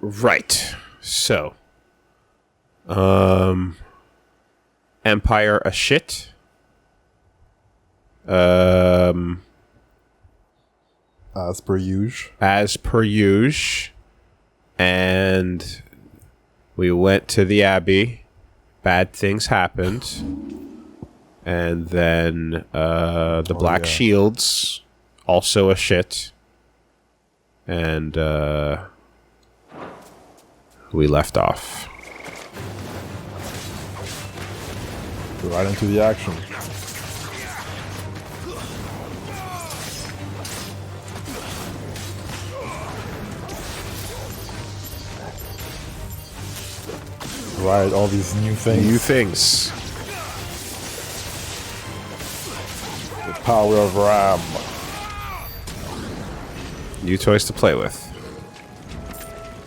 Right. So, Empire a shit. As per usual. As per usual. And we went to the Abbey. Bad things happened. And then the Black Shields, also a shit. And we left off. Right into the action. Right, all these new things. New things. The power of Ram. New toys to play with.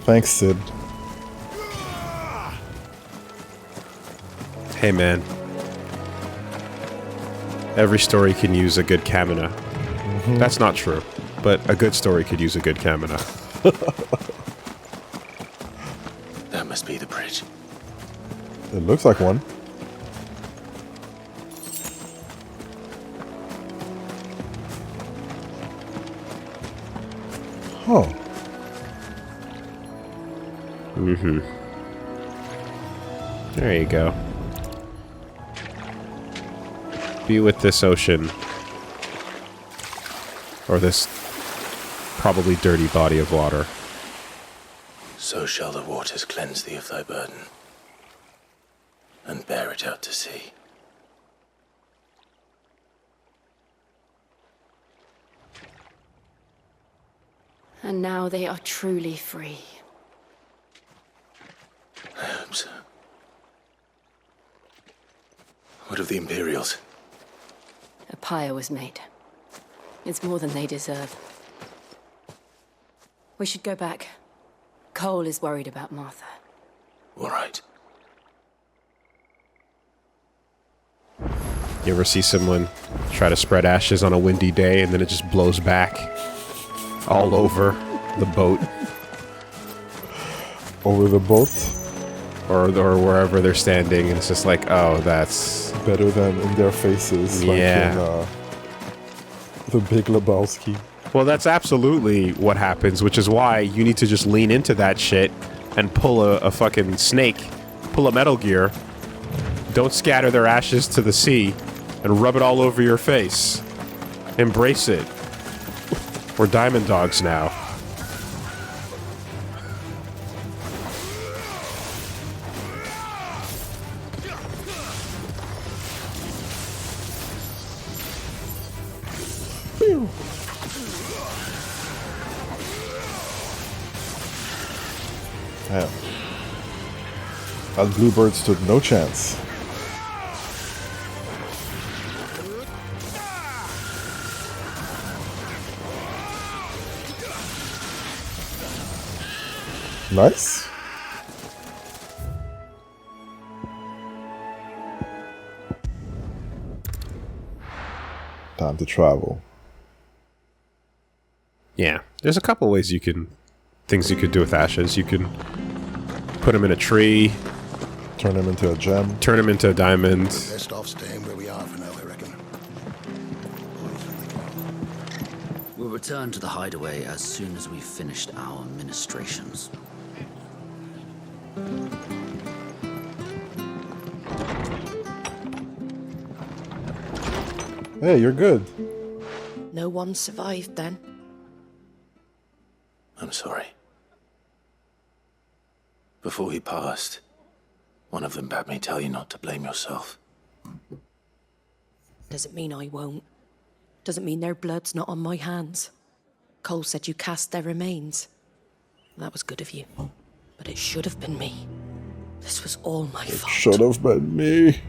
Thanks, Sid. Hey, man. Every story can use a good Kamina. That's not true, but a good story could use a good Kamina. That must be the bridge. It looks like one. Huh. There you go. Be with this ocean. Or this probably dirty body of water. So shall the waters cleanse thee of thy burden, and bear it out to sea. And now they are truly free. I hope so. What of the Imperials? A pyre was made. It's more than they deserve. We should go back. Cole is worried about Martha. All right. You ever see someone try to spread ashes on a windy day and then it just blows back all over the boat? Over the boat? Or wherever they're standing, and it's just like, oh, that's... Better than in their faces. Yeah. Like in, the Big Lebowski. Well, that's absolutely what happens, which is why you need to just lean into that shit and pull a fucking snake, pull a Metal Gear, don't scatter their ashes to the sea, and rub it all over your face. Embrace it. We're Diamond Dogs now. Damn. That bluebird stood no chance. Nice. Time to travel. Yeah, there's a couple ways things you could do with ashes. You can put them in a tree, Turn him into a gem. turn them into a diamond. Best off staying where we are for now, I reckon. We'll return to the hideaway as soon as we've finished our ministrations. Hey, you're good. No one survived then. I'm sorry. Before he passed, one of them bade me tell you not to blame yourself. Doesn't mean I won't. Doesn't mean their blood's not on my hands. Cole said you cast their remains. That was good of you. But it should have been me. This was all my fault. Should have been me.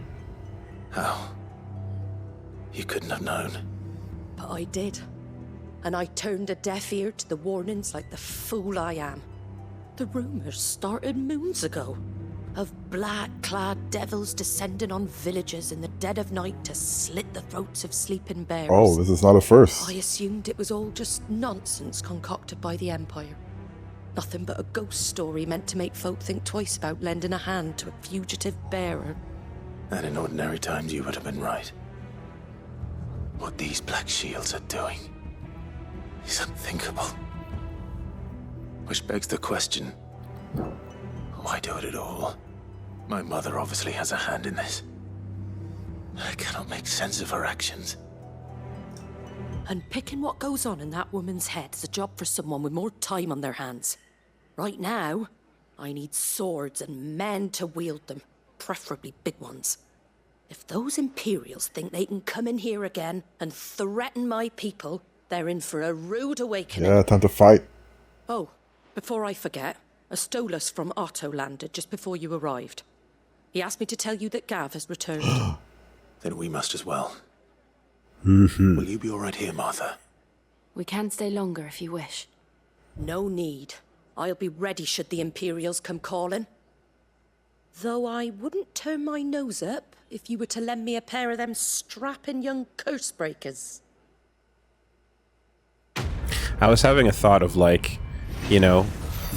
How? You couldn't have known. But I did. And I turned a deaf ear to the warnings like the fool I am. The rumors started moons ago. of black-clad devils descending on villagers in the dead of night to slit the throats of sleeping bears. Oh, this is not a first. I assumed it was all just nonsense concocted by the Empire. Nothing but a ghost story meant to make folk think twice about lending a hand to a fugitive bearer. And in ordinary times, you would have been right. What these Black Shields are doing is unthinkable. Which begs the question, why do it at all? My mother obviously has a hand in this. I cannot make sense of her actions. And picking what goes on in that woman's head is a job for someone with more time on their hands. Right now, I need swords and men to wield them, preferably big ones. If those Imperials think they can come in here again and threaten my people, they're in for a rude awakening. Yeah, time to fight. Oh, before I forget, a Stolas from Otto landed just before you arrived. He asked me to tell you that Gav has returned. Then we must as well. Will you be all right here, Martha? We can stay longer if you wish. No need. I'll be ready should the Imperials come calling. Though I wouldn't turn my nose up if you were to lend me a pair of them strapping young curse breakers. I was having a thought of like, you know,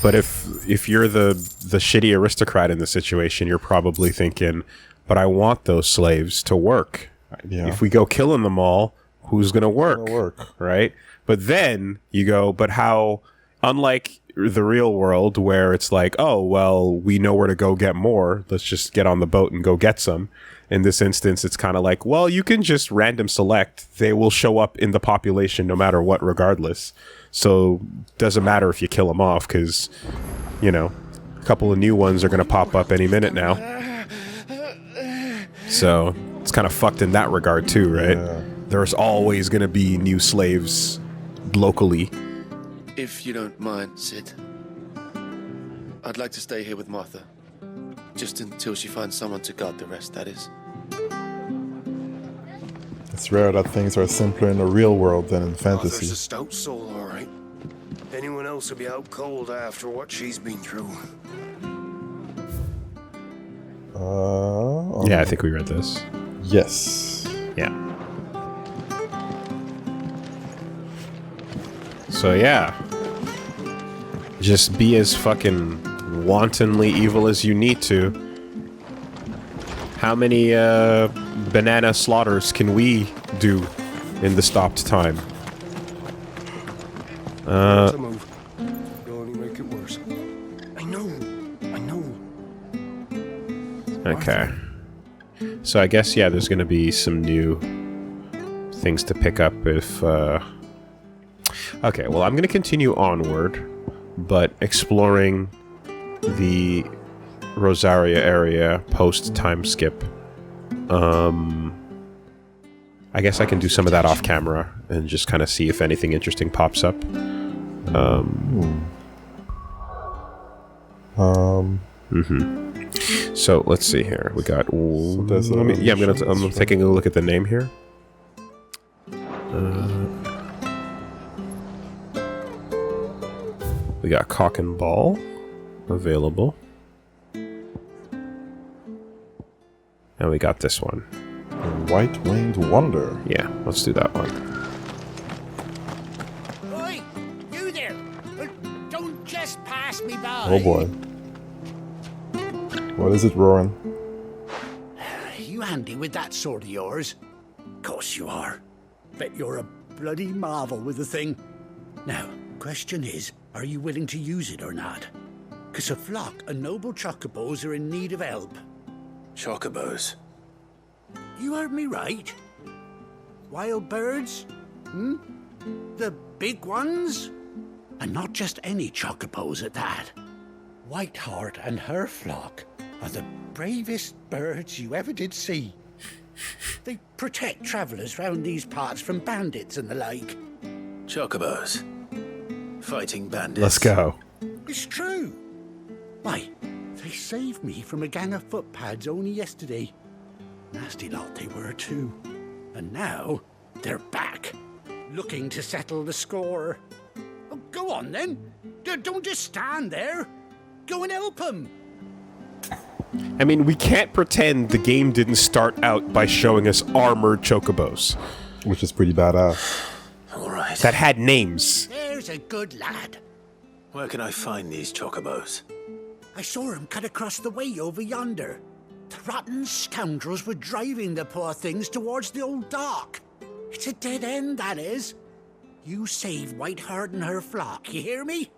but if you're the shitty aristocrat in the situation, you're probably thinking, but I want those slaves to work. Yeah. If we go killing them all, who's going to work? Gonna work. Right? But then you go, but how, unlike the real world where it's like, oh, well, we know where to go get more. Let's just get on the boat and go get some. In this instance, it's kind of like, well, you can just random select. They will show up in the population no matter what, regardless. So doesn't matter if you kill them off because, you know, a couple of new ones are going to pop up any minute now. So it's kind of fucked in that regard too, right? Yeah. There's always going to be new slaves locally. If you don't mind, Sid, I'd like to stay here with Martha. Just until she finds someone to guard the rest, that is. It's rare that things are simpler in the real world than in Arthur's a fantasy. stout soul, all right. Anyone else would be out cold after what she's been through. Yeah, I think we read this. Yes. Yeah. So yeah, just be as fucking wantonly evil as you need to. How many banana slaughters can we do in the stopped time? It's a move. You'll only make it worse. I know. Okay. So I guess, yeah, there's going to be some new things to pick up if... Okay, well, I'm going to continue onward, but exploring the Rosaria area post-time skip. I guess I can do some of that off camera and just kind of see if anything interesting pops up. So let's see here. We got. there's I'm taking a look at the name here. We got Cock and Ball available, and we got this one. White Winged Wonder. Yeah, let's do that one. Oi, you there! Don't just pass me by. Oh boy. What is it, Roran? You handy with that sword of yours? Course you are. Bet you're a bloody marvel with the thing. Now, question is, are you willing to use it or not? 'Cause a flock of noble chocobos are in need of help. Chocobos. You heard me right. Wild birds? The big ones? And not just any chocobos at that. Whiteheart and her flock are the bravest birds you ever did see. They protect travellers round these parts from bandits and the like. Chocobos. Fighting bandits. Let's go. It's true. Why, they saved me from a gang of footpads only yesterday. Nasty lot they were too. And now, they're back, looking to settle the score. Oh, go on then. Don't just stand there. Go and help them. I mean, we can't pretend the game didn't start out by showing us armored chocobos. Which is pretty badass. All right. That had names. There's a good lad. Where can I find these chocobos? I saw him cut across the way over yonder. The rotten scoundrels were driving the poor things towards the old dock. It's a dead end, that is. You save Whiteheart and her flock, you hear me?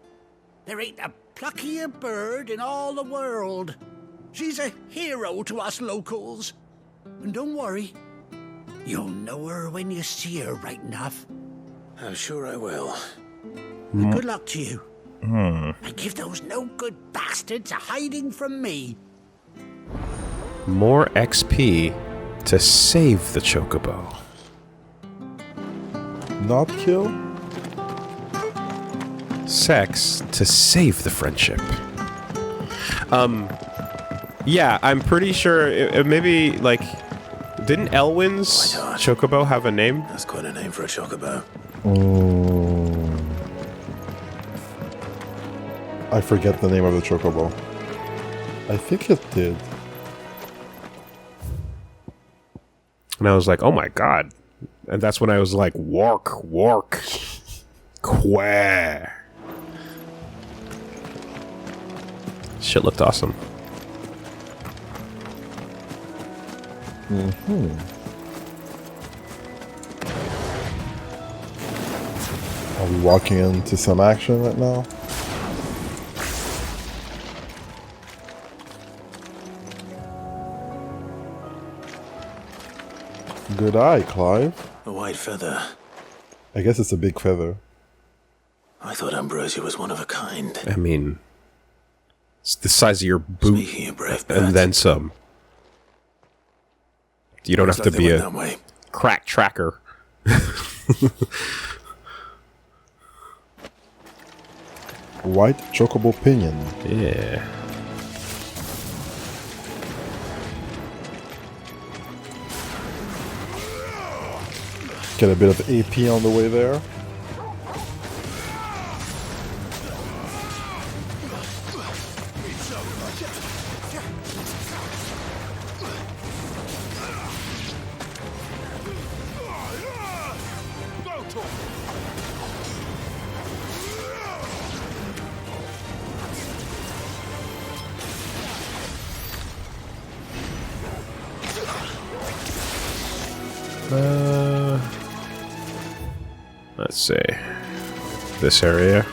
There ain't a pluckier bird in all the world. She's a hero to us locals. And don't worry, you'll know her when you see her right enough. I'm sure I will. Good luck to you. And give those no-good bastards a hiding from me. More XP to save the chocobo. Not kill? Sex to save the friendship. Yeah, I'm pretty sure it maybe, like, didn't Elwyn's Why not? chocobo have a name? That's quite a name for a chocobo. I forget the name of the chocobo. I think it did. And I was like, oh my god. And that's when I was like, work, quah. Shit looked awesome. Are we walking into some action right now? Good eye, Clive. A white feather. I guess it's a big feather. I thought Ambrosia was one of a kind. I mean, it's the size of your boot Speaking of brave birds, and then some. You don't looks have to like be they a went that way. crack tracker. White chocobo pinion. Yeah. Get a bit of AP on the way there. Let's see. This area.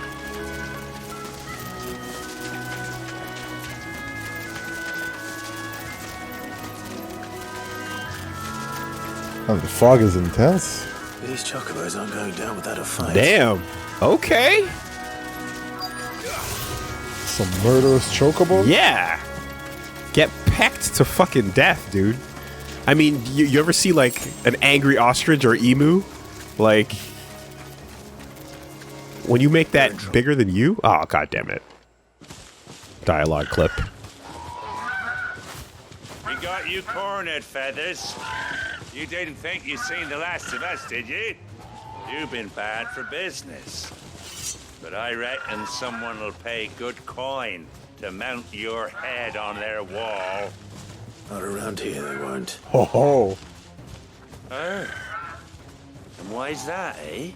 And the fog is intense. These chocobos aren't going down without a fight. Damn. Okay. Some murderous chocobos. Yeah. Get pecked to fucking death, dude. I mean, you ever see, like, an angry ostrich or emu? Like, when you make that bigger than you? Oh, god damn it. Dialogue clip. We got you cornered, Feathers. You didn't think you'd seen the last of us, did you? You've been bad for business. But I reckon someone will pay good coin to mount your head on their wall. Not around here, they won't. Ho ho. Oh. And why's that, eh?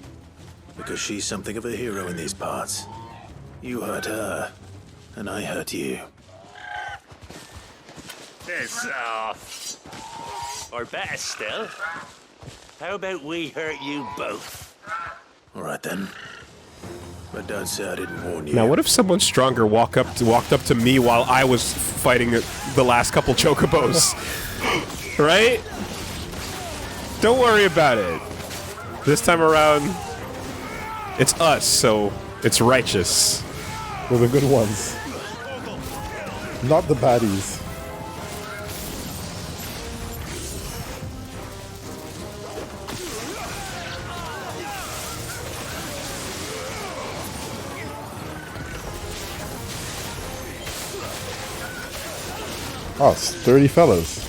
Because she's something of a hero in these parts. You hurt her, and I hurt you. Piss off. Or better still, how about we hurt you both? All right then. But don't say I didn't warn you. Now, what if someone stronger walked up to me while I was fighting the last couple chocobos? Right? Don't worry about it. This time around, it's us, so it's righteous. We're the good ones. Not the baddies. Oh, sturdy fellas.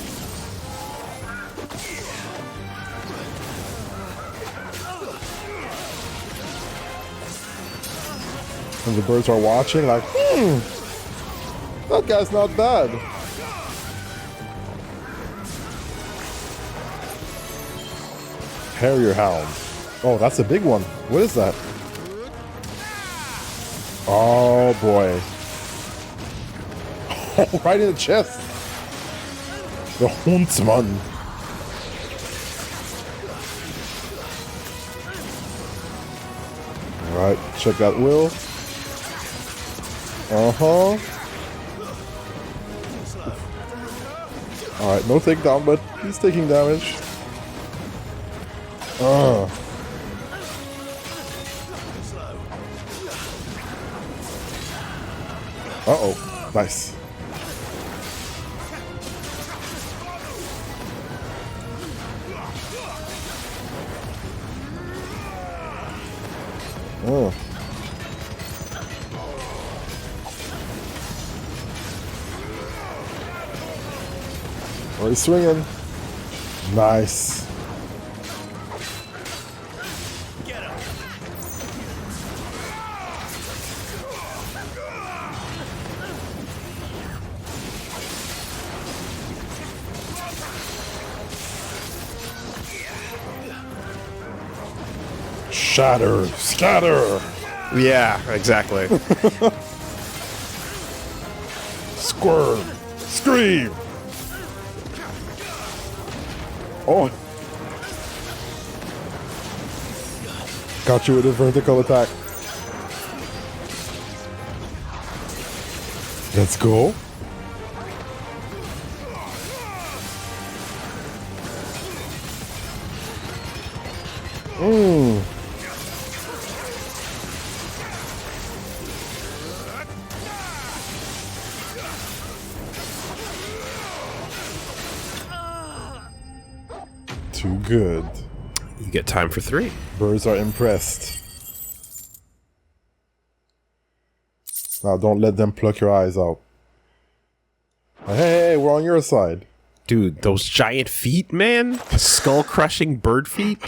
And the birds are watching like, that guy's not bad. Harrier Hound. Oh, that's a big one. What is that? Oh boy. Oh, right in the chest. The Huntsman. Alright, check that Will. Uh-huh. Alright, no takedown, but he's taking damage. Uh-oh. Nice. Oh. Oh, he's swinging. Nice. Shatter, scatter. Yeah, exactly. Squirm, scream. Oh. Got you with a vertical attack. Let's go. Too good. You get time for 3. Birds are impressed. Now don't let them pluck your eyes out. Hey, we're on your side. Dude, those giant feet, man. Skull-crushing bird feet.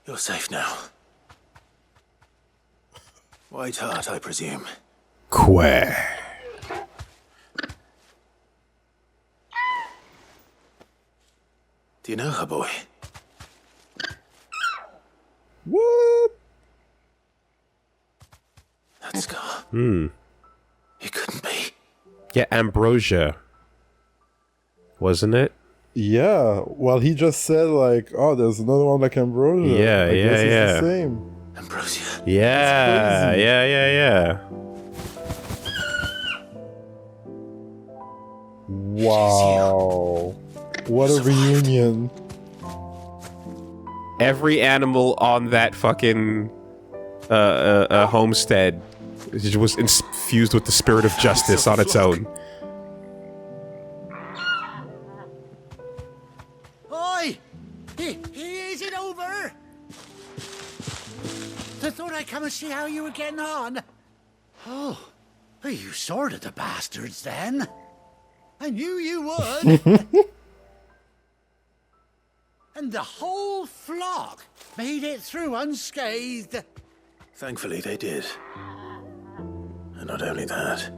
You're safe now. White Heart, I presume. Quay. Do you know her, boy? What? That scar. It couldn't be. Yeah, Ambrosia. Wasn't it? Yeah. Well, he just said like, oh, there's another one like Ambrosia. Yeah, I guess it's yeah. the same. Ambrosia. Yeah, crazy. yeah. Wow. What a reunion. Every animal on that fucking homestead was infused with the spirit of justice on its own. Oi! Is it over? I thought I'd come and see how you were getting on. Oh, you sorted the bastards then. I knew you would. And the whole flock made it through unscathed. Thankfully, they did. And not only that.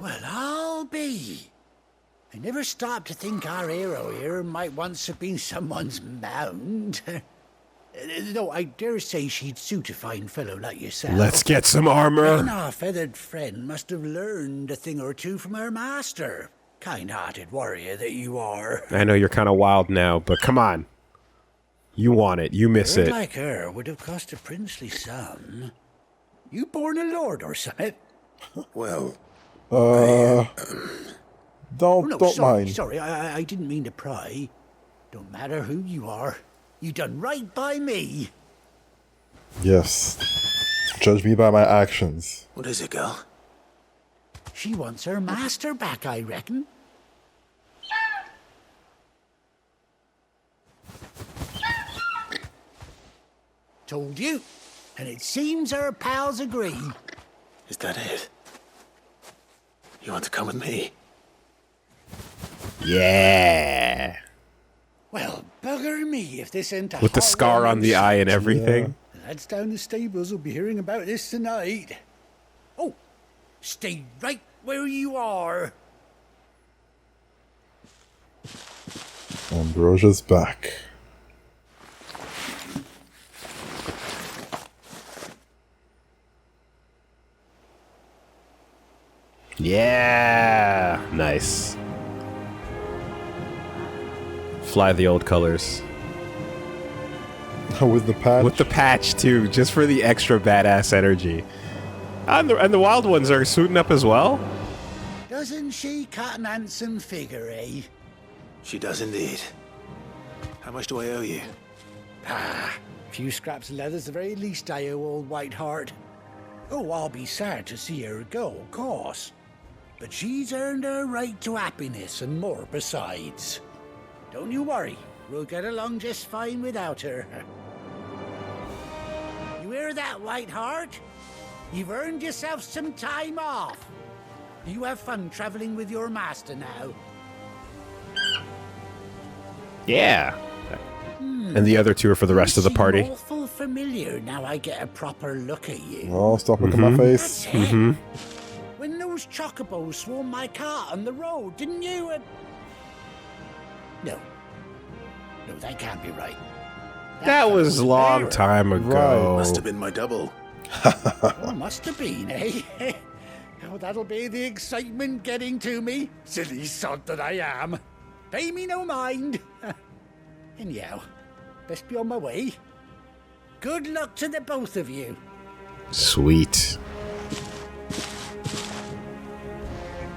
Well, I'll be. I never stopped to think our hero here might once have been someone's mound. Though I dare say she'd suit a fine fellow like yourself. Let's get some armor. And our feathered friend must have learned a thing or two from her master. Kind-hearted warrior that you are. I know you're kind of wild now, but come on. You want it. You miss Bird it. like her would have cost a princely sum. You born a lord or something? Well, don't mind. Sorry, I didn't mean to pry. Don't matter who you are. You done right by me. Yes. Judge me by my actions. what is it, girl? She wants her master back, I reckon. Told you. And it seems her pals agree. Is that it? You want to come with me? Yeah. Bugger me if this ain't a With the scar on the eye and everything. The lads down the stables will be hearing about this tonight. Oh, stay right where you are. Ambrosia's back. Yeah, nice. Fly the old colors. With the patch. With the patch too, just for the extra badass energy. And the wild ones are suiting up as well. Doesn't she cut an handsome figure, eh? She does indeed. How much do I owe you? A few scraps of leather's the very least I owe old Whiteheart. Oh, I'll be sad to see her go, of course. But she's earned her right to happiness and more besides. Don't you worry, we'll get along just fine without her. You hear that, Whiteheart? You've earned yourself some time off. You have fun traveling with your master now. Yeah. And the other two are for the rest of the party. You awful familiar now I get a proper look at you. Oh, stop looking at my face. When those chocobos swarmed my cart on the road, didn't you? No, that can't be right. That was a long time ago. Must have been my double. Oh, must have been, eh? Oh, that'll be the excitement getting to me. Silly sod that I am. Pay me no mind. Anyhow, best be on my way. Good luck to the both of you. Sweet.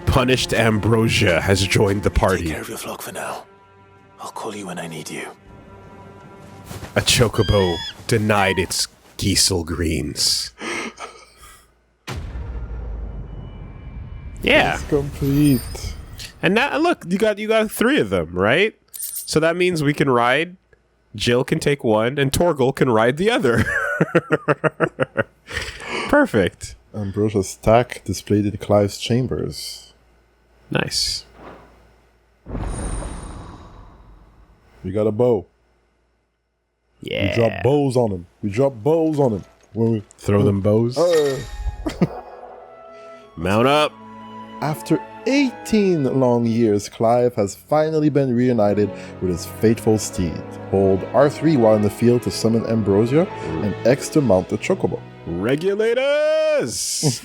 Punished Ambrosia has joined the party. Take care of your flock for now. I'll call you when I need you. A chocobo denied its geisel greens. Yeah. It's complete. And now look, you got 3 of them, right? So that means we can ride. Jill can take one, and Torgal can ride the other. Perfect. Ambrosia's stack displayed in Clive's chambers. Nice. We got a bow. Yeah. We drop bows on him. When we throw them bows. Mount up. After 18 long years, Clive has finally been reunited with his faithful steed. Hold R3 while in the field to summon Ambrosia, and X to mount the chocobo. Regulators!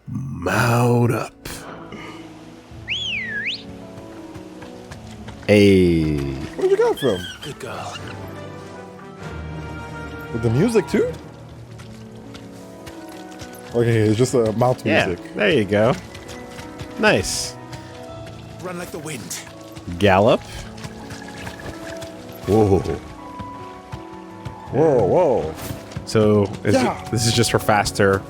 Mount up. Hey. Where'd you got from? Good girl. With the music too? Okay, it's just a mount music. Yeah, there you go. Nice. Run like the wind. Gallop. Whoa. Whoa. So this is just for faster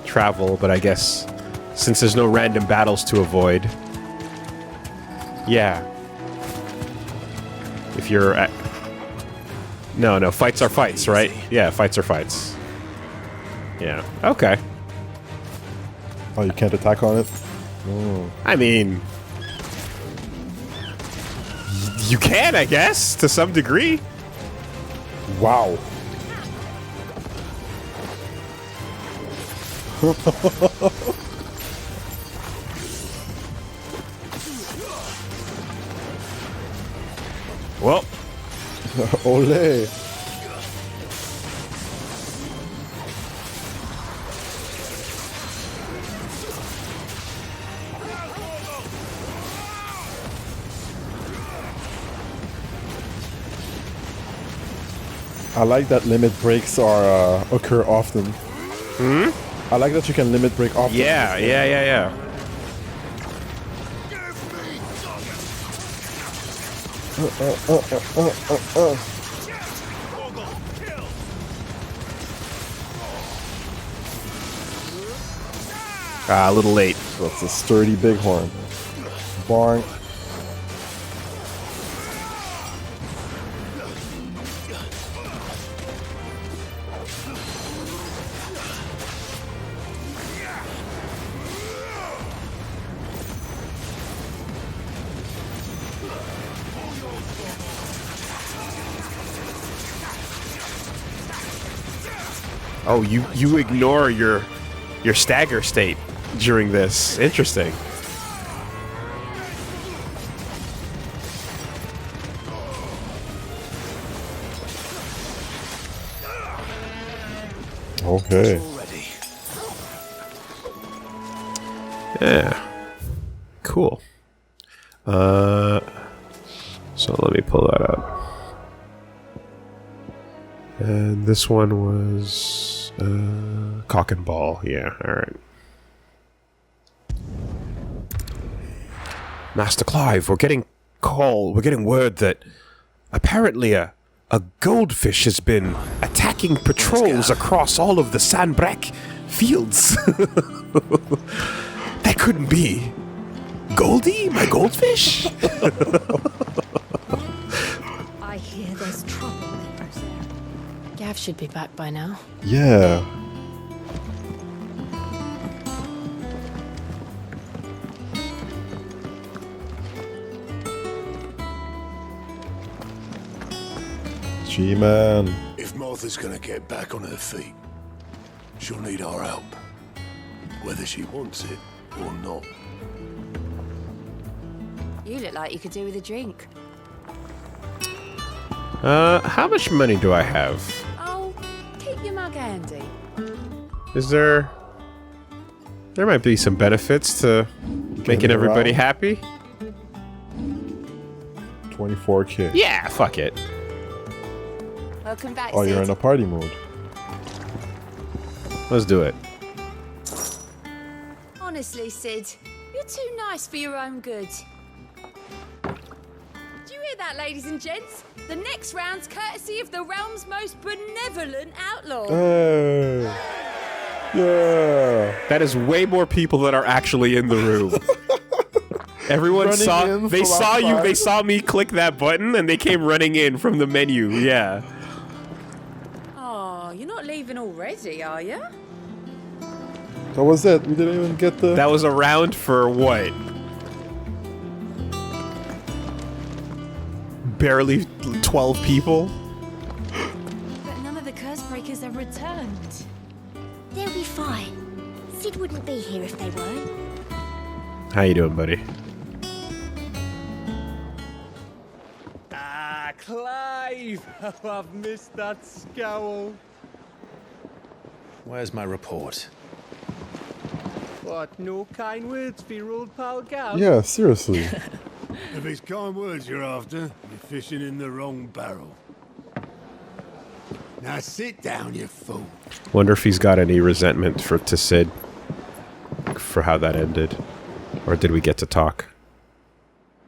travel, but I guess since there's no random battles to avoid. Yeah. If you're at... No, fights are fights, right? Yeah, fights are fights. Yeah, okay. Oh, you can't attack on it? Oh. I mean... You can, I guess, to some degree. Wow. Well. Ole. I like that limit breaks are occur often. I like that you can limit break often. Yeah. A little late. That's a sturdy bighorn. Barn. Oh, you ignore your stagger state during this. Interesting. Okay. Yeah. Cool. So let me pull that up. And this one was cock and ball. Yeah, alright. Master Clive, we're getting word that apparently a goldfish has been attacking patrols across all of the Sandbreck fields. That couldn't be. Goldie, my goldfish? I hear there's trouble. Gav should be back by now. Yeah. G-Man. If Martha's gonna get back on her feet, she'll need our help. Whether she wants it or not. You look like you could do with a drink. How much money do I have? Oh, keep your mug handy. Is there might be some benefits to making everybody happy? 24K. Yeah, fuck it. Welcome back, Oh, Sid. you're in a party mode. Let's do it. Honestly, Sid, you're too nice for your own good. Do you hear that, ladies and gents? The next round's courtesy of the realm's most benevolent outlaw. Hey. Yeah. That is way more people that are actually in the room. Everyone Running saw in they from saw you outside. they saw me click that button and they came running in from the menu. Yeah. Oh, you're not leaving already, are you? That was it. We didn't even get the... That was a round for what? Barely 12 people? But none of the curse breakers have returned. They'll be fine. Sid wouldn't be here if they weren't. How you doing, buddy? Ah, Clive! Oh, I've missed that scowl. Where's my report? What, no kind words for your old pal Gav? Yeah, seriously. If it's kind words you're after, you're fishing in the wrong barrel. Now sit down, you fool. Wonder if he's got any resentment to Sid for how that ended. Or did we get to talk?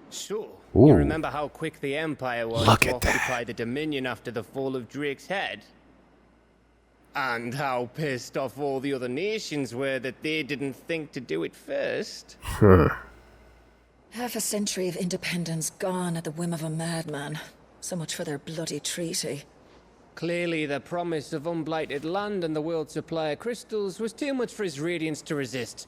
Sure. Ooh. You remember how quick the Empire was Look to at that. occupy the Dominion after the fall of Drake's head? And how pissed off all the other nations were that they didn't think to do it first? Half a century of independence gone at the whim of a madman. So much for their bloody treaty. Clearly, the promise of unblighted land and the world's supply of crystals was too much for his radiance to resist.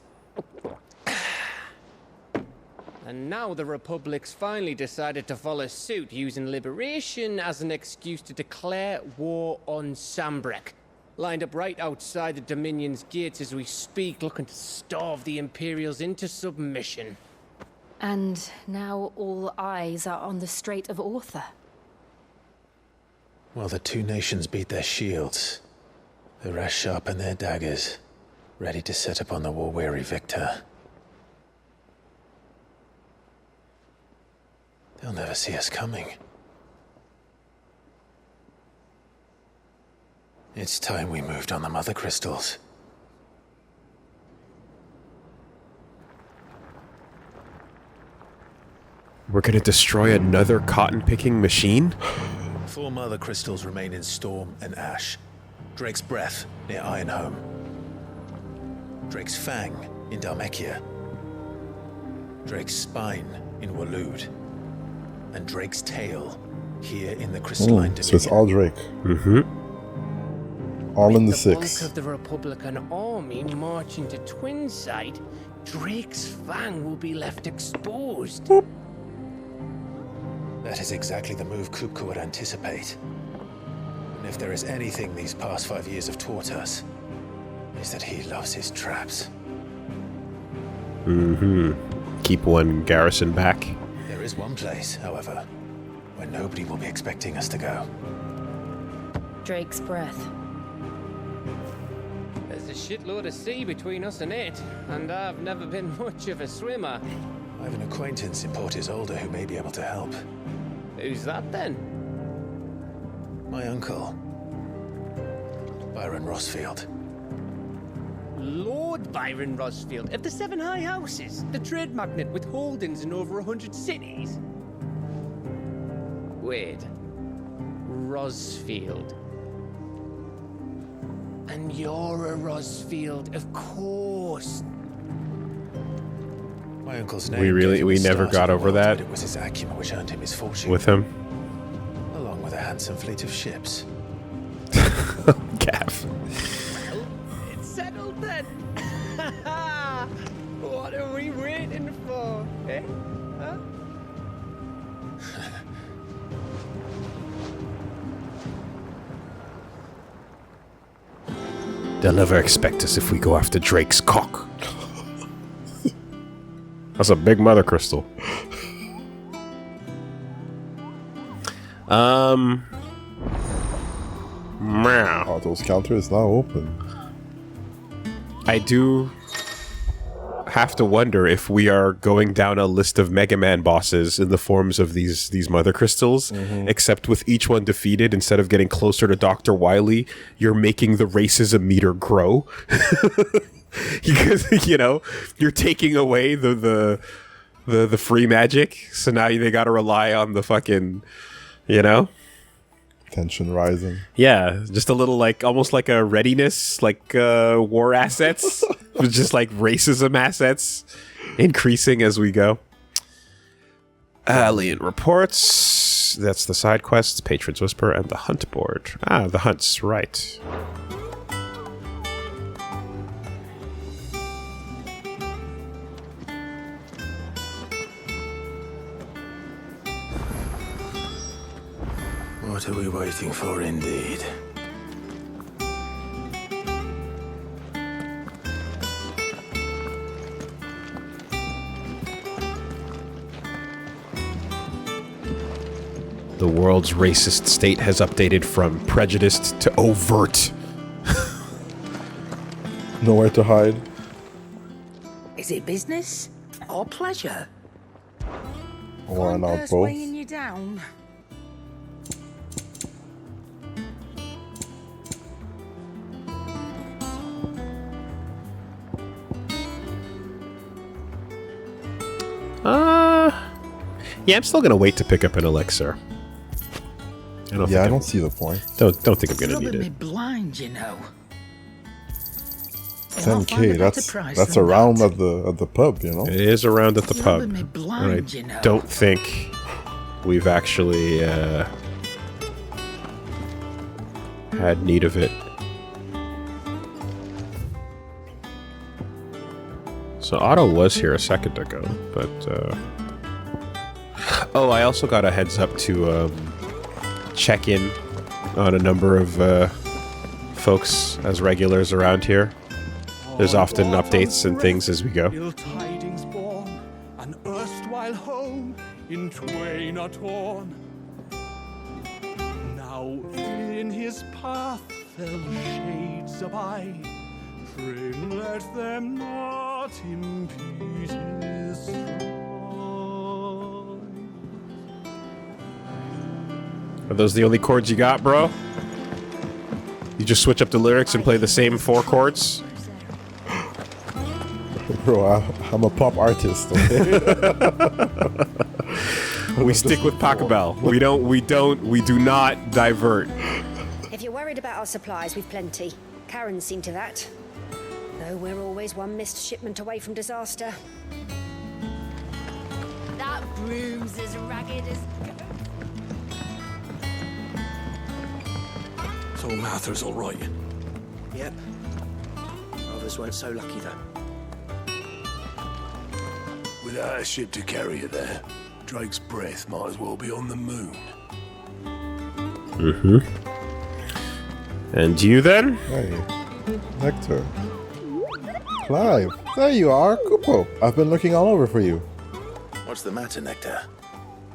And now the Republic's finally decided to follow suit, using liberation as an excuse to declare war on Sandbreck. Lined up right outside the Dominion's gates as we speak, looking to starve the Imperials into submission. And now all eyes are on the Strait of Arthur. Well, the two nations beat their shields. The rest sharpen their daggers, ready to set upon the war-weary victor. They'll never see us coming. It's time we moved on the mother crystals. We're gonna destroy another cotton-picking machine? 4 mother crystals remain in Storm and Ash. Drake's Breath near Ironhome. Drake's Fang in Dhalmekia. Drake's Spine in Waloed. And Drake's Tail here in the Crystalline Dominion. So it's all Drake. Mm-hmm. All in the The bulk 6. of the Republican army marching to Twinside, Drake's Fang will be left exposed. That is exactly the move Kupka would anticipate. if there is anything these past 5 years have taught us, is that he loves his traps. Keep one garrison back. There is one place, however, where nobody will be expecting us to go. Drake's breath. There's a shitload of sea between us and it, and I've never been much of a swimmer. I have an acquaintance in Port Isolde who may be able to help. Who's that then? My uncle, Byron Rossfield. Lord Byron Rossfield of the Seven High Houses, the trade magnate with holdings in over 100 cities. Wait, Rossfield. And you're a Rossfield, of course. My uncle's name. We never got over that. It was his acumen which earned him his fortune. With him. Along with a handsome fleet of ships. Gav. It's settled then. What are we waiting for? Eh? Huh? They'll never expect us if we go after Drake's cock. That's a big mother crystal. Otto's counter is now open. I do have to wonder if we are going down a list of Mega Man bosses in the forms of these mother crystals, except with each one defeated, instead of getting closer to Dr. Wily, you're making the racism meter grow. Because, you know, you're taking away the free magic, so now they gotta rely on the fucking, you know? Tension rising. Yeah, just a little, like, almost like a readiness, like war assets, with just like racism assets increasing as we go. Alien reports. That's the side quests, Patron's Whisper, and the hunt board. Ah, the hunts, right. What are we waiting for, indeed? The world's racist state has updated from prejudiced to overt. Nowhere to hide. Is it business or pleasure? Or not First both. weighing you down. Yeah, I'm still gonna wait to pick up an elixir. I don't see the point. Don't think I'm gonna need Rubbing me it. blind, you know. 10k. That's a round at the pub, you know. It is a round at the pub, Rubbing me and blind, I you know. don't think we've actually had need of it. So Otto was here a second ago, but oh, I also got a heads up to check in on a number of folks as regulars around here. There's often updates and things as we go. Ill tidings born, an erstwhile home in twain are torn. Now in his path fell shades abide. Pray let them not impede his stride. Are those the only chords you got, bro? You just switch up the lyrics and play the same 4 chords? Bro, I'm a pop artist. Okay? We stick with Pachelbel. We do not divert. If you're worried about our supplies, we've plenty. Karen's seen to that. Though we're always one missed shipment away from disaster. That broom's as ragged as... So Martha's all right. Yep. Others weren't so lucky, though. Without a ship to carry her there, Drake's breath might as well be on the moon. And you then? Hey, Nectar. Clive, there you are, Kupo. I've been looking all over for you. What's the matter, Nectar?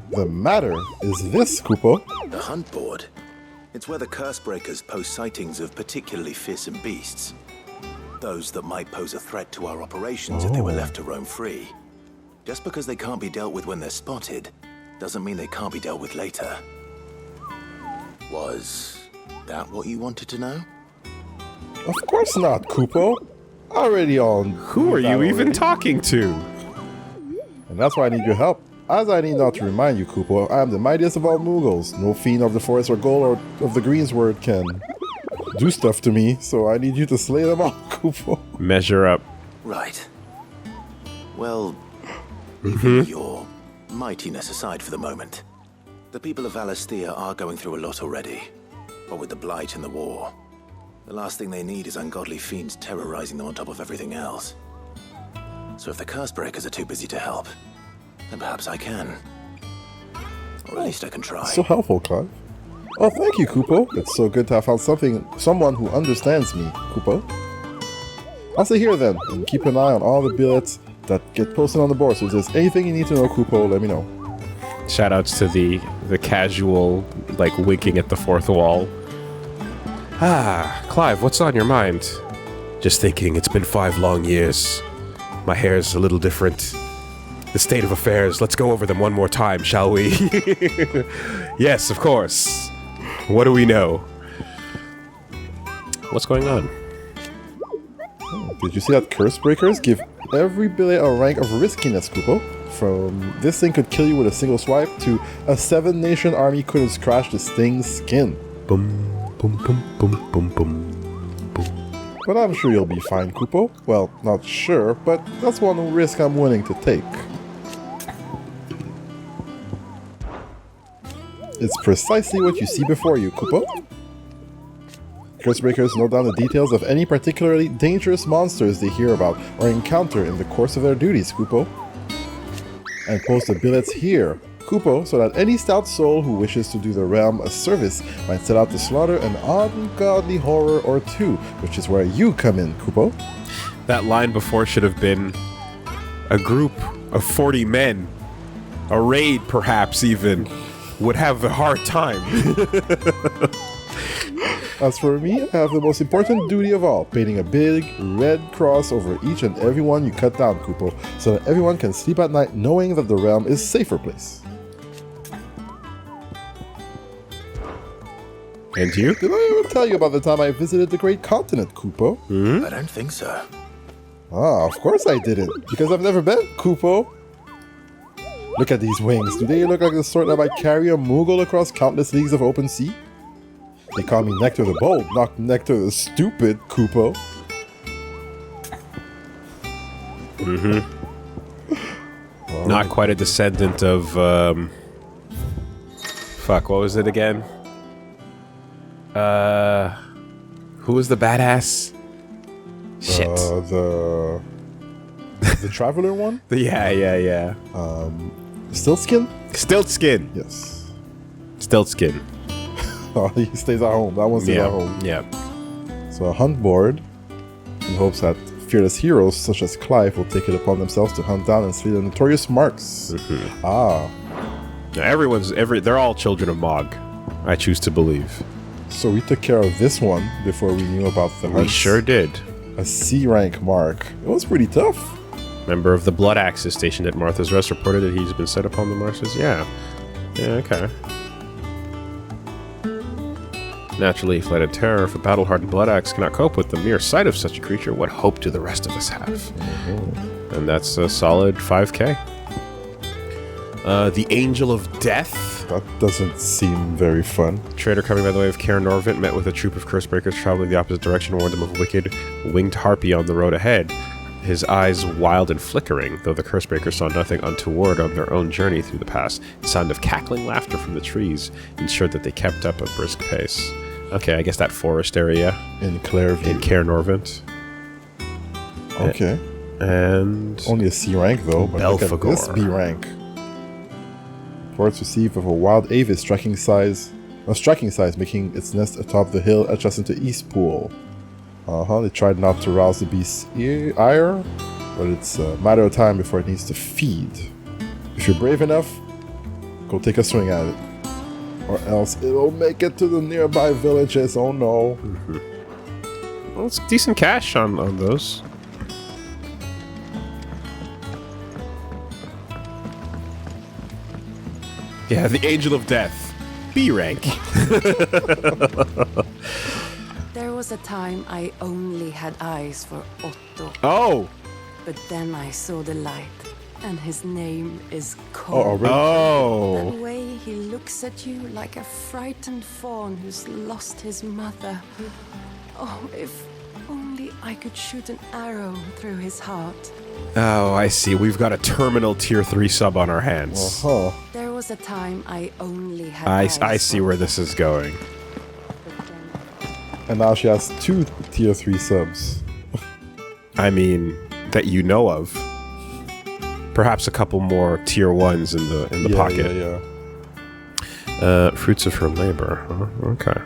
The matter is this, Kupo. The hunt board. It's where the Cursebreakers post sightings of particularly fearsome beasts. Those that might pose a threat to our operations if they were left to roam free. Just because they can't be dealt with when they're spotted, doesn't mean they can't be dealt with later. Was that what you wanted to know? Of course not, Kupo. Already on. Who are you even talking to? And that's why I need your help. As I need not to remind you, Kupo, I am the mightiest of all Mughals. No fiend of the forest or ghoul or of the Greensword can do stuff to me, so I need you to slay them all, Kupo. Measure up. Right. Well, leaving your mightiness aside for the moment, the people of Valisthea are going through a lot already. But with the Blight and the war, the last thing they need is ungodly fiends terrorizing them on top of everything else. So if the Cursebreakers are too busy to help, then perhaps I can. Or at least I can try. So helpful, Clive. Oh, thank you, Kupo. It's so good to have found someone who understands me, Kupo. I'll stay here then, and keep an eye on all the billets that get posted on the board. So if there's anything you need to know, Kupo, let me know. Shoutouts to the casual, like, winking at the fourth wall. Ah, Clive, what's on your mind? Just thinking, it's been 5 long years. My hair's a little different. The state of affairs, let's go over them one more time, shall we? Yes, of course. What do we know? What's going on? Did you see that Cursebreakers give every billet a rank of riskiness, Kupo? From this thing could kill you with a single swipe to a 7-nation army couldn't scratch the Sting's skin. Boom, boom, boom, boom, boom, boom. But I'm sure you'll be fine, Kupo. Well, not sure, but that's one risk I'm willing to take. It's precisely what you see before you, Kupo. Cursebreakers note down the details of any particularly dangerous monsters they hear about or encounter in the course of their duties, Kupo. And post the billets here, Kupo, so that any stout soul who wishes to do the realm a service might set out to slaughter an ungodly horror or two, which is where you come in, Kupo. That line before should have been a group of 40 men, a raid perhaps even, would have a hard time. As for me, I have the most important duty of all, painting a big red cross over each and every one you cut down, Kupo, so that everyone can sleep at night knowing that the realm is a safer place. And you? Did I ever tell you about the time I visited the Great Continent, Kupo? I don't think so. Ah, of course I didn't, because I've never been, Kupo. Look at these wings. Do they look like the sort that might carry a Moogle across countless leagues of open sea? They call me Nectar the Bold, not Nectar the Stupid, Kupo. Not quite a descendant of, fuck, what was it again? Who was the badass? Shit. The Traveler one? Yeah. Stiltskin? Stiltskin. Yes. Stiltskin. Oh, he stays at home. That one stays at home. Yeah. So a hunt board in hopes that fearless heroes such as Clive will take it upon themselves to hunt down and slay the notorious marks. Ah. Now they're all children of Mog, I choose to believe. So we took care of this one before we knew about the hunts. We sure did. A C rank mark. It was pretty tough. Member of the Blood Axis stationed at Martha's Rest reported that he's been set upon the marshes. Yeah, okay. Naturally, fled in terror. If a battle-hardened Blood Axe cannot cope with the mere sight of such a creature, what hope do the rest of us have? And that's a solid 5k. The Angel of Death. That doesn't seem very fun. Trader coming by the way of Caer Norvent met with a troop of Cursebreakers traveling the opposite direction, warned them of a wicked winged harpy on the road ahead. His eyes wild and flickering, though the Cursebreakers saw nothing untoward on their own journey through the pass. The sound of cackling laughter from the trees ensured that they kept up a brisk pace. Okay, I guess that forest area. In Clairview. In Caer Norvent. Okay. And... only a C rank though, but look at this B rank. Reports received of a wild avis striking size a striking size, making its nest atop the hill adjacent to East Pool. They tried not to rouse the beast's ire, but it's a matter of time before it needs to feed. If you're brave enough, go take a swing at it. Or else it'll make it to the nearby villages, oh no. Well, it's decent cash on those. Yeah, the Angel of Death. B rank. There was a time I only had eyes for Otto. Oh! But then I saw the light, and his name is Oh, Cole. already? Oh. That way he looks at you like a frightened fawn who's lost his mother. Oh, if only I could shoot an arrow through his heart. Oh, I see. We've got a terminal tier 3 sub on our hands. There was a time I only had I see where this is going. And now she has 2 tier 3 subs. I mean, that you know of. Perhaps a couple more tier 1s in the pocket. Yeah. Fruits of her labor. Huh? Okay.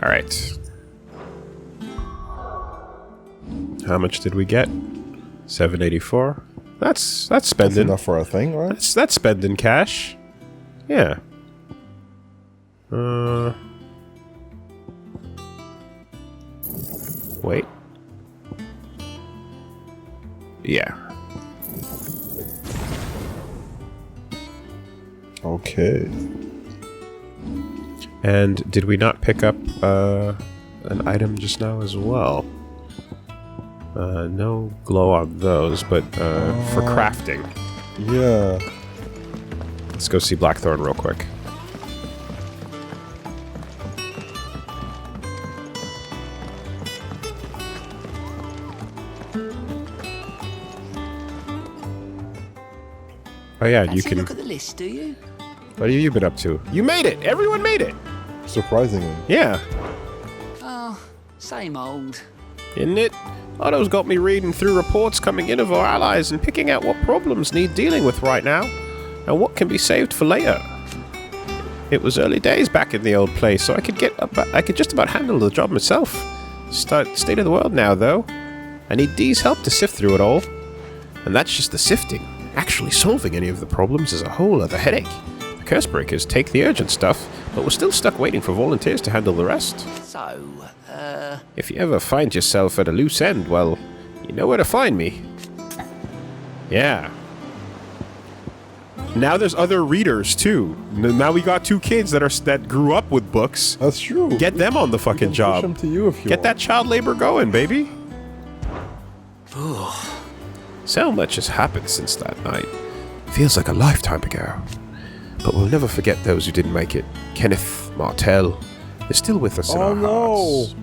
All right. How much did we get? 784. That's spending. That's enough for a thing, right? That's spending cash. Yeah. Wait. Yeah. Okay. And did we not pick up an item just now as well? No glow on those, but for crafting. Yeah. Let's go see Blackthorn real quick. Oh yeah, you can look at the list, do you? What have you been up to? You made it! Everyone made it! Surprisingly. Yeah. Oh, same old. Isn't it? Otto's got me reading through reports coming in of our allies and picking out what problems need dealing with right now, and what can be saved for later. It was early days back in the old place, so I could just about handle the job myself. State of the world now, though. I need Dee's help to sift through it all. And that's just the sifting. Actually solving any of the problems is a whole other headache. The Cursebreakers take the urgent stuff, but we're still stuck waiting for volunteers to handle the rest. So, If you ever find yourself at a loose end, well, you know where to find me. Yeah. Now there's other readers too. Now we got 2 kids that grew up with books. That's true. Get them on the fucking job. Push them to you if you Get want. that child labor going, baby. So much has happened since that night. Feels like a lifetime ago. But we'll never forget those who didn't make it. Kenneth, Martell, they're still with us in our hearts.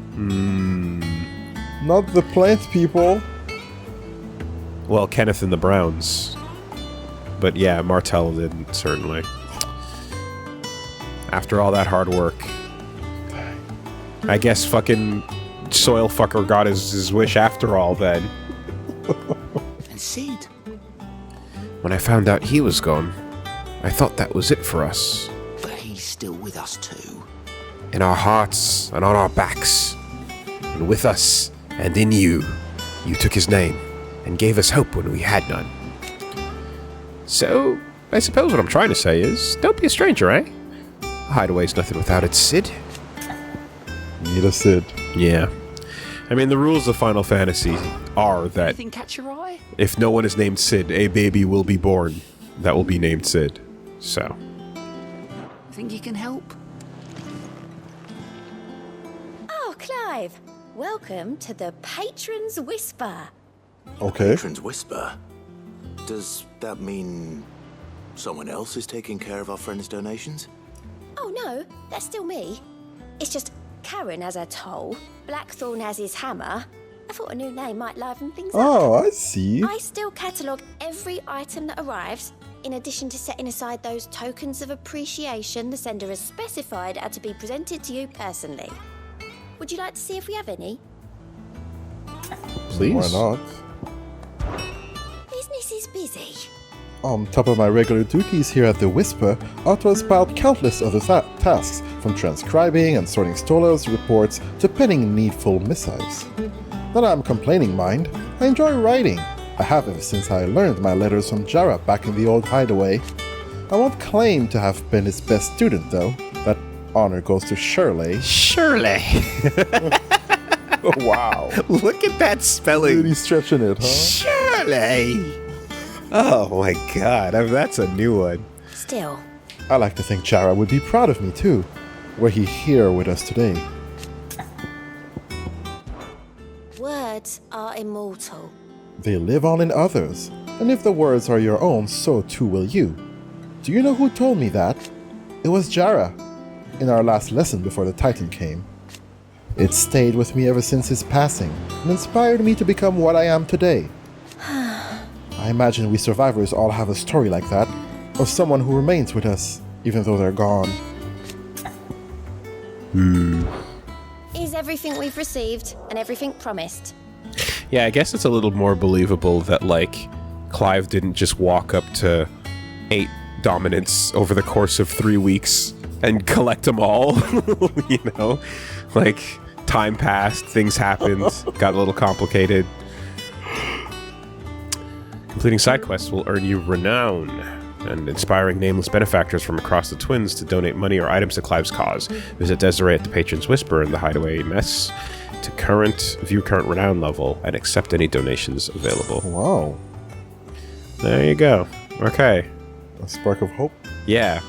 Not the plant people. Well, Kenneth and the Browns. But yeah, Martell didn't, certainly. After all that hard work. I guess fucking soil fucker got his wish after all then. and Sid. When I found out he was gone, I thought that was it for us. But he's still with us too. In our hearts and on our backs. And with us and in you. You took his name and gave us hope when we had none. So, I suppose what I'm trying to say is, don't be a stranger, eh? A hideaway's nothing without its Sid. Need a Sid. Yeah. I mean, the rules of Final Fantasy are that Anything catch your eye? if no one is named Sid, a baby will be born that will be named Sid. So. Think you can help? Oh, Clive. Welcome to the Patron's Whisper. Okay. Patron's Whisper? Does that mean someone else is taking care of our friends' donations? Oh, no. That's still me. It's just Karen has her toll, Blackthorn has his hammer. I thought a new name might liven things up. Oh, I see. I still catalogue every item that arrives, in addition to setting aside those tokens of appreciation the sender has specified are to be presented to you personally. Would you like to see if we have any? Please. Why not? Business is busy. On top of my regular duties here at the Whisper, Otto has piled countless other tasks, from transcribing and sorting Stoller's reports to penning needful missives. Not that I'm complaining, mind. I enjoy writing. I have ever since I learned my letters from Jara back in the old hideaway. I won't claim to have been his best student, though. That honor goes to Shirley. Shirley! Oh, wow. Look at that spelling. Really stretching it, huh? Shirley! Oh my god, that's a new one. Still. I like to think Jara would be proud of me, too. Were he here with us today. Words are immortal. They live on in others, and if the words are your own, so too will you. Do you know who told me that? It was Jara, in our last lesson before the Titan came. It stayed with me ever since his passing, and inspired me to become what I am today. I imagine we survivors all have a story like that, of someone who remains with us, even though they're gone. Is everything we've received and everything promised? Yeah, I guess it's a little more believable that, like, Clive didn't just walk up to 8 dominants over the course of 3 weeks and collect them all, you know? Like, time passed, things happened, got a little complicated. Completing side quests will earn you renown, and inspiring nameless benefactors from across the Twins to donate money or items to Clive's cause. Visit Desiree at the Patron's Whisper in the Hideaway Mess to view current renown level and accept any donations available. Wow. There you go. Okay. A spark of hope? Yeah.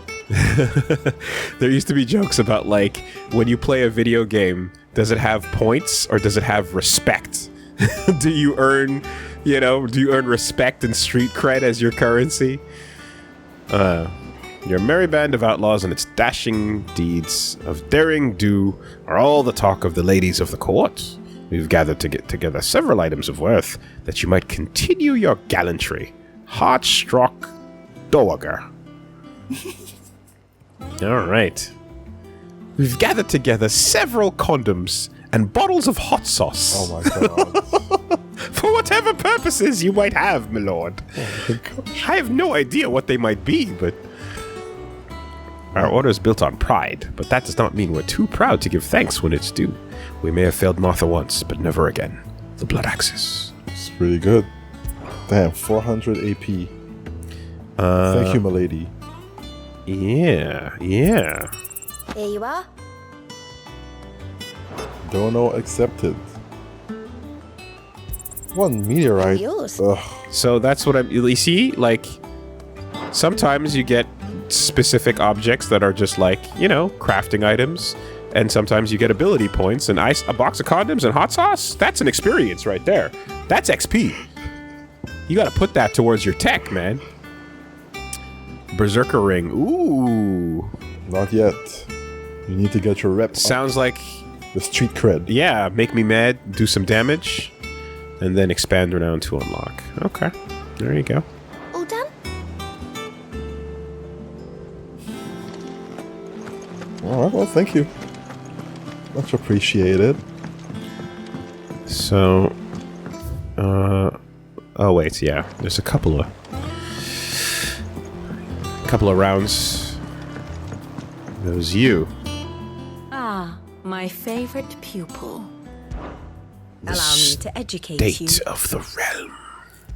There used to be jokes about, like, when you play a video game, does it have points or does it have respect? Do you earn respect and street cred as your currency? Your merry band of outlaws and its dashing deeds of daring do are all the talk of the ladies of the court. We've gathered to get together several items of worth that you might continue your gallantry. Heartstruck Dowager. All right. We've gathered together several condoms and bottles of hot sauce. Oh my god. For whatever purposes you might have, my lord. Oh my gosh. I have no idea what they might be, but our order is built on pride, but that does not mean we're too proud to give thanks when it's due. We may have failed Martha once, but never again. The Blood Axis. It's pretty good. Damn, 400 AP. Thank you, milady. Yeah. Here you are. Dono accepted. One meteorite. Yours. Ugh. So that's what you see, like, sometimes you get specific objects that are just like, crafting items, and sometimes you get ability points, and a box of condoms and hot sauce, that's an experience right there. That's XP. You gotta put that towards your tech, man. Berserker ring. Ooh. Not yet. You need to get your rep. Sounds like the street cred. Yeah, make me mad, do some damage, and then expand renown to unlock. Okay. There you go. All done? Alright, well, thank you. Much appreciated. So, oh wait, yeah, there's a couple of rounds. That was you. Ah, my favorite pupil. The Allow me to educate you. State of the realm.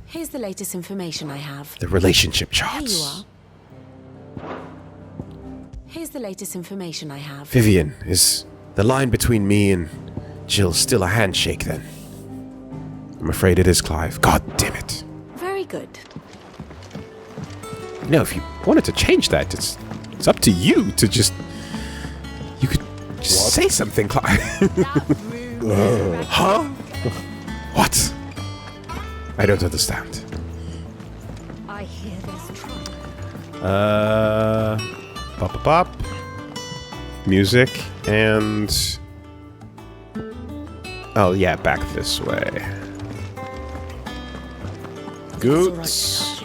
Here's the latest information I have. The relationship Here charts. you are. Here's the latest information I have. Vivian, is the line between me and Jill still a handshake then? I'm afraid it is, Clive. God damn it. Very good. If you wanted to change that, it's up to you to just... You could just say something, Clive. Huh? What? I don't understand. I hear there's trouble. Bop, bop, bop. Music, and... Oh, yeah, back this way. Goots.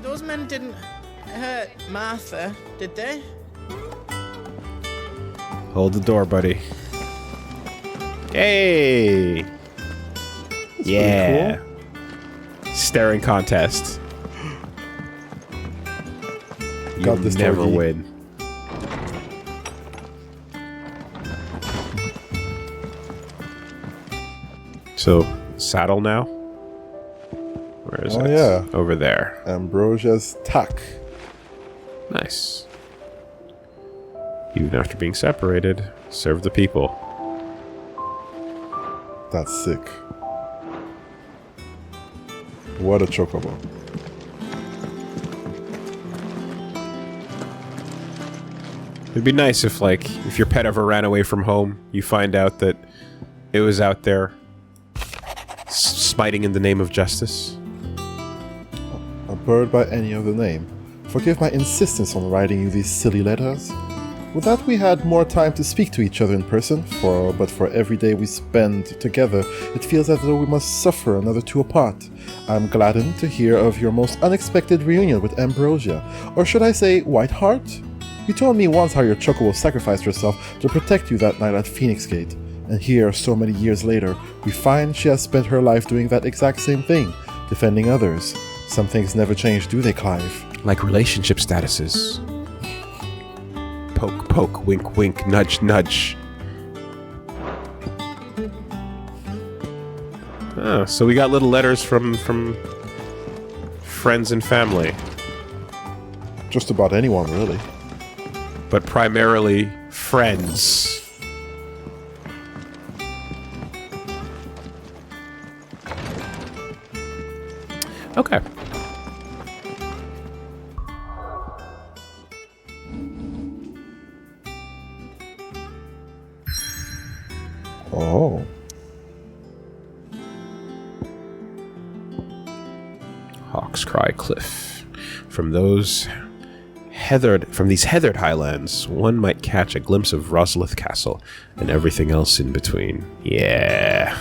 Those men didn't hurt Martha, did they? Hold the door, buddy. Hey! That's yeah. pretty cool. Staring contest. You Got this, never Torgi. win. So, saddle now? Where is Oh, it? yeah. Over there. Ambrosia's tack. Nice. Even after being separated, serve the people. That's sick. What a chocobo. It'd be nice if, like, if your pet ever ran away from home, you find out that it was out there smiting in the name of justice. A bird by any other name. Forgive my insistence on writing you these silly letters. With that, we had more time to speak to each other in person, but for every day we spend together, it feels as though we must suffer another two apart. I'm gladdened to hear of your most unexpected reunion with Ambrosia, or should I say, Whiteheart? You told me once how your chocobo sacrificed herself to protect you that night at Phoenix Gate, and here, so many years later, we find she has spent her life doing that exact same thing, defending others. Some things never change, do they, Clive? Like relationship statuses. Poke, poke, wink, wink, nudge, nudge. Ah, so we got little letters from friends and family. Just about anyone, really. But primarily friends. Okay. Oh. Hawk's Cry Cliff. From these heathered highlands, one might catch a glimpse of Roslith Castle and everything else in between. Yeah.